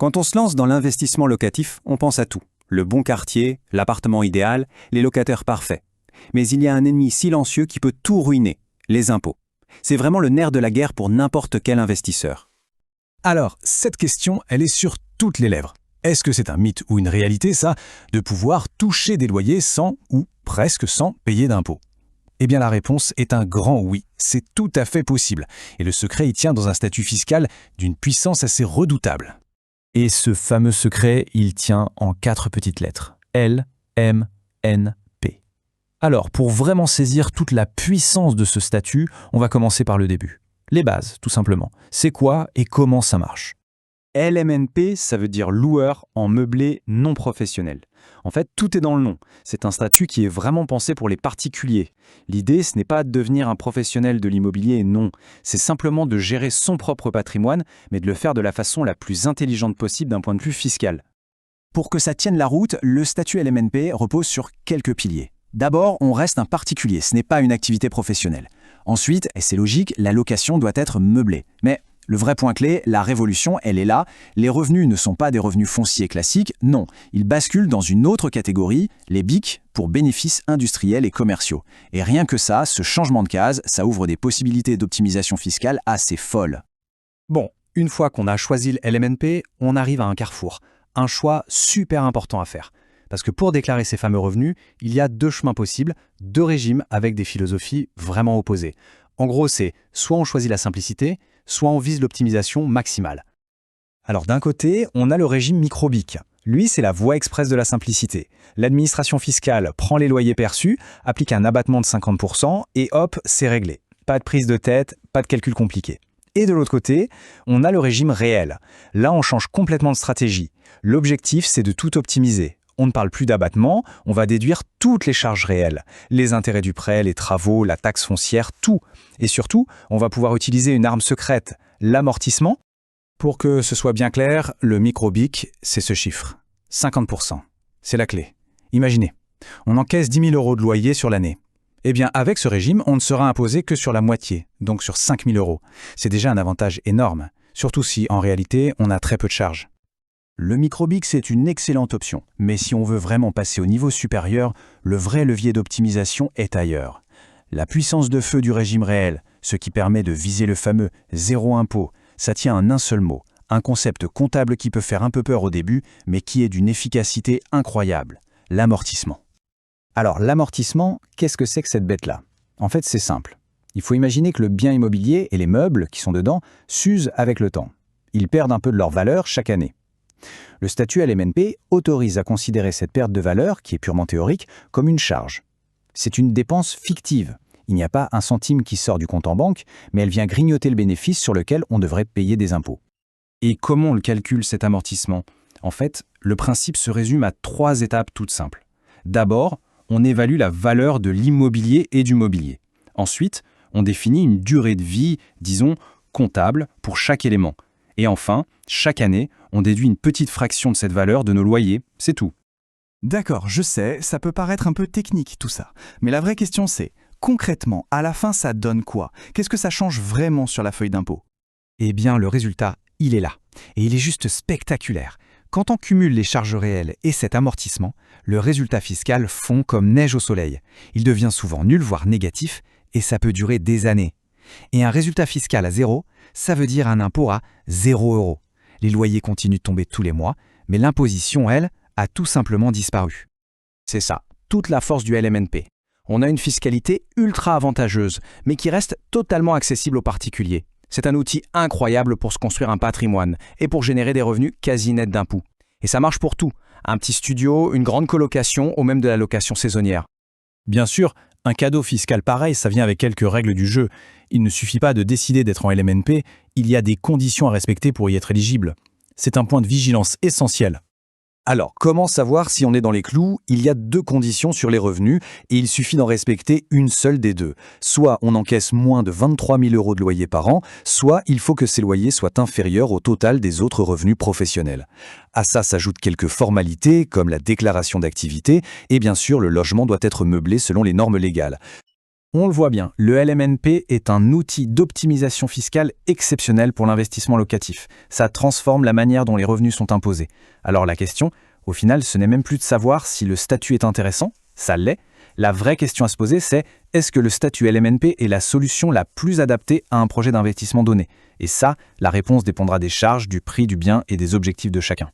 Quand on se lance dans l'investissement locatif, on pense à tout. Le bon quartier, l'appartement idéal, les locataires parfaits. Mais il y a un ennemi silencieux qui peut tout ruiner, les impôts. C'est vraiment le nerf de la guerre pour n'importe quel investisseur. Alors, cette question, elle est sur toutes les lèvres. Est-ce que c'est un mythe ou une réalité, ça, de pouvoir toucher des loyers sans, ou presque sans, payer d'impôts? Eh bien, la réponse est un grand oui. C'est tout à fait possible. Et le secret y tient dans un statut fiscal d'une puissance assez redoutable. Et ce fameux secret, il tient en 4 petites lettres. L, M, N, P. Alors, pour vraiment saisir toute la puissance de ce statut, on va commencer par le début. Les bases, tout simplement. C'est quoi et comment ça marche? LMNP, ça veut dire loueur en meublé non professionnel. En fait, tout est dans le nom. C'est un statut qui est vraiment pensé pour les particuliers. L'idée, ce n'est pas de devenir un professionnel de l'immobilier, non. C'est simplement de gérer son propre patrimoine, mais de le faire de la façon la plus intelligente possible d'un point de vue fiscal. Pour que ça tienne la route, le statut LMNP repose sur quelques piliers. D'abord, on reste un particulier, ce n'est pas une activité professionnelle. Ensuite, et c'est logique, la location doit être meublée. Mais le vrai point clé, la révolution, elle est là. Les revenus ne sont pas des revenus fonciers classiques, non. Ils basculent dans une autre catégorie, les BIC, pour bénéfices industriels et commerciaux. Et rien que ça, ce changement de case, ça ouvre des possibilités d'optimisation fiscale assez folles. Bon, une fois qu'on a choisi le LMNP, on arrive à un carrefour. Un choix super important à faire. Parce que pour déclarer ces fameux revenus, il y a 2 chemins possibles, 2 régimes avec des philosophies vraiment opposées. En gros, c'est soit on choisit la simplicité, soit on vise l'optimisation maximale. Alors d'un côté, on a le régime micro-BIC. Lui, c'est la voie express de la simplicité. L'administration fiscale prend les loyers perçus, applique un abattement de 50% et hop, c'est réglé. Pas de prise de tête, pas de calcul compliqué. Et de l'autre côté, on a le régime réel. Là, on change complètement de stratégie. L'objectif, c'est de tout optimiser. On ne parle plus d'abattement, on va déduire toutes les charges réelles. Les intérêts du prêt, les travaux, la taxe foncière, tout. Et surtout, on va pouvoir utiliser une arme secrète, l'amortissement. Pour que ce soit bien clair, le micro-BIC, c'est ce chiffre. 50%. C'est la clé. Imaginez, on encaisse 10 000 € de loyer sur l'année. Eh bien, avec ce régime, on ne sera imposé que sur la moitié, donc sur 5 000 €. C'est déjà un avantage énorme, surtout si, en réalité, on a très peu de charges. Le micro-BIC, c'est une excellente option, mais si on veut vraiment passer au niveau supérieur, le vrai levier d'optimisation est ailleurs. La puissance de feu du régime réel, ce qui permet de viser le fameux zéro impôt, ça tient en un seul mot, un concept comptable qui peut faire un peu peur au début, mais qui est d'une efficacité incroyable, l'amortissement. Alors l'amortissement, qu'est-ce que c'est que cette bête-là? En fait, c'est simple. Il faut imaginer que le bien immobilier et les meubles qui sont dedans s'usent avec le temps. Ils perdent un peu de leur valeur chaque année. Le statut LMNP autorise à considérer cette perte de valeur, qui est purement théorique, comme une charge. C'est une dépense fictive. Il n'y a pas un centime qui sort du compte en banque, mais elle vient grignoter le bénéfice sur lequel on devrait payer des impôts. Et comment on le calcule cet amortissement? En fait, le principe se résume à 3 étapes toutes simples. D'abord, on évalue la valeur de l'immobilier et du mobilier. Ensuite, on définit une durée de vie, disons, comptable pour chaque élément. Et enfin, chaque année, on déduit une petite fraction de cette valeur de nos loyers, c'est tout. D'accord, je sais, ça peut paraître un peu technique tout ça. Mais la vraie question c'est, concrètement, à la fin ça donne quoi? Qu'est-ce que ça change vraiment sur la feuille d'impôt? Eh bien, le résultat, il est là. Et il est juste spectaculaire. Quand on cumule les charges réelles et cet amortissement, le résultat fiscal fond comme neige au soleil. Il devient souvent nul, voire négatif, et ça peut durer des années. Et un résultat fiscal à 0, ça veut dire un impôt à 0 €. Les loyers continuent de tomber tous les mois, mais l'imposition, elle, a tout simplement disparu. C'est ça, toute la force du LMNP. On a une fiscalité ultra avantageuse, mais qui reste totalement accessible aux particuliers. C'est un outil incroyable pour se construire un patrimoine et pour générer des revenus quasi nets d'impôts. Et ça marche pour tout. Un petit studio, une grande colocation ou même de la location saisonnière. Bien sûr, un cadeau fiscal pareil, ça vient avec quelques règles du jeu. Il ne suffit pas de décider d'être en LMNP, il y a des conditions à respecter pour y être éligible. C'est un point de vigilance essentiel. Alors, comment savoir si on est dans les clous? Il y a 2 conditions sur les revenus et il suffit d'en respecter une seule des 2. Soit on encaisse moins de 23 000 € de loyer par an, soit il faut que ces loyers soient inférieurs au total des autres revenus professionnels. À ça s'ajoutent quelques formalités comme la déclaration d'activité et bien sûr le logement doit être meublé selon les normes légales. On le voit bien, le LMNP est un outil d'optimisation fiscale exceptionnel pour l'investissement locatif. Ça transforme la manière dont les revenus sont imposés. Alors la question, au final, ce n'est même plus de savoir si le statut est intéressant, ça l'est. La vraie question à se poser, c'est est-ce que le statut LMNP est la solution la plus adaptée à un projet d'investissement donné? Et ça, la réponse dépendra des charges, du prix du bien et des objectifs de chacun.